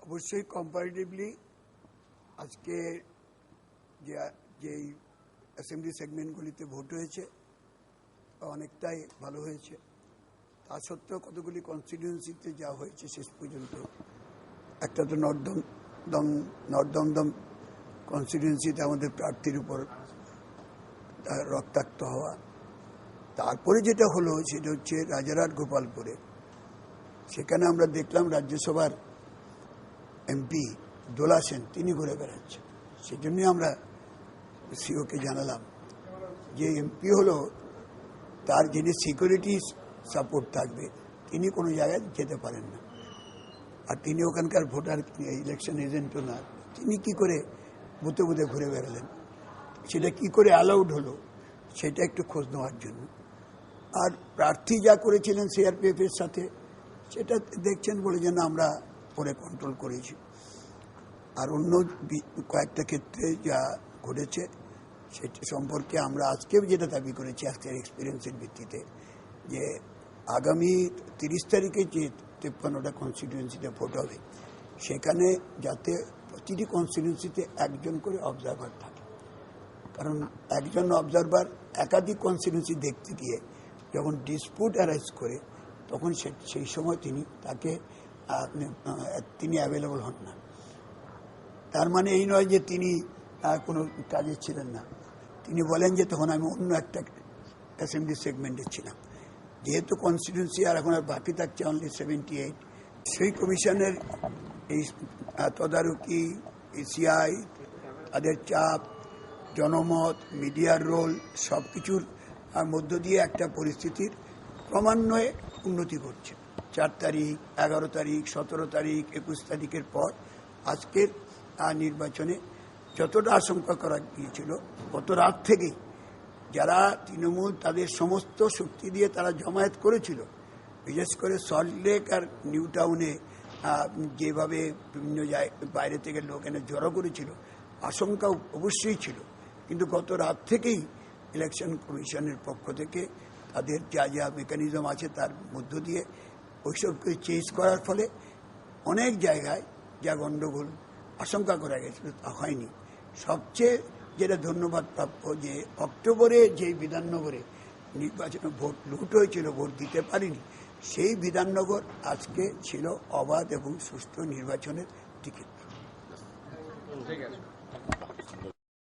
অবশ্যই কম্পারেটিভলি আজকে যেই অ্যাসেম্বলি সেগমেন্টগুলিতে ভোট হয়েছে অনেকটাই ভালো হয়েছে। তা সত্ত্বেও কতগুলি কনস্টিটিউয়েন্সিতে যা হয়েছে শেষ পর্যন্ত, একটা তো নর্থ দমদম কনস্টিটিউয়েন্সিতে আমাদের প্রার্থীর উপর রক্তাক্ত হওয়া। তারপরে যেটা হলো সেটা হচ্ছে রাজারহাট গোপালপুরে, সেখানে আমরা দেখলাম রাজ্যসভার এমপি দোলা সেন তিনি ঘুরে বেড়াচ্ছেন। সেই জন্যই আমরা সিওকে জানালাম যে এমপি হলো তার যিনি সিকিউরিটি সাপোর্ট থাকবে তিনি কোনো জায়গায় যেতে পারেন না, আর তিনি ওখানকার ভোটার ইলেকশন এজেন্টও না, তিনি কি করে বুথে বুথে ঘুরে বেড়ালেন, সেটা কি করে অ্যালাউড হলো সেটা একটু খোঁজ নেওয়ার জন্য। আর প্রার্থী যা করেছিলেন সিআরপিএফ এর সাথে সেটা দেখছেন বলে যেন আমরা পরে কন্ট্রোল করেছি। আর অন্য কয়েকটা ক্ষেত্রে যা ঘটেছে সেটি সম্পর্কে আমরা আজকেও যেটা দাবি করেছি আজকের এক্সপিরিয়েন্সের ভিত্তিতে, যে আগামী 30 তারিখে যে 53টা কনস্টিটিউয়েন্সিতে ভোট হবে সেখানে যাতে প্রতিটি কনস্টিটিউয়েন্সিতে একজন করে অবজারভার থাকে, কারণ একজন অবজারভার একাধিক কনস্টিটিউয়েন্সি দেখতে গিয়ে যখন ডিসপিউট অ্যারাইজ করে তখন সেই সময় তিনি অ্যাভেলেবল হন না। তার মানে এই নয় যে তিনি কোনো কাজে ছিলেন না, তিনি বলেন যে তখন আমি অন্য একটা অ্যাসেম্বলি সেগমেন্টে ছিলাম। যেহেতু কনস্টিটিউয়েন্সি আর এখন আর বাকি থাকছে অনলি 78, সেই কমিশনের এই তদারকি, এসিআই, তাদের চাপ, জনমত, মিডিয়ার রোল সব কিছুর মধ্য দিয়ে একটা পরিস্থিতির ক্রমান্বয়ে উন্নতি করছে। 4 তারিখ, 11 তারিখ, 17 তারিখ, 21 তারিখের পর আজকের নির্বাচনে যতটা আশঙ্কা করা গিয়েছিল গত রাত থেকেই যারা তৃণমূল তাদের সমস্ত শক্তি দিয়ে তারা জমায়েত করেছিল, বিশেষ করে সল্টলেক আর নিউ টাউনে যেভাবে বিভিন্ন বাইরে থেকে লোক এনে জড়ো করেছিল, আশঙ্কা অবশ্যই ছিল। কিন্তু গত রাত থেকেই ইলেকশন কমিশনের পক্ষ থেকে তাদের যা যা মেকানিজম আছে তার মধ্য দিয়ে ওইসবকে চেঞ্জ করার ফলে অনেক জায়গায় যা গণ্ডগোল আশঙ্কা করা গেছিল তা হয়নি। সবচেয়ে যেটা ধন্যবাদ প্রাপ্য যে অক্টোবরে যেই বিধাননগরে নির্বাচনে ভোট লুট হয়েছিল, ভোট দিতে পারিনি, সেই বিধাননগর আজকে ছিল অবাধ এবং সুষ্ঠু নির্বাচনের টিকিট।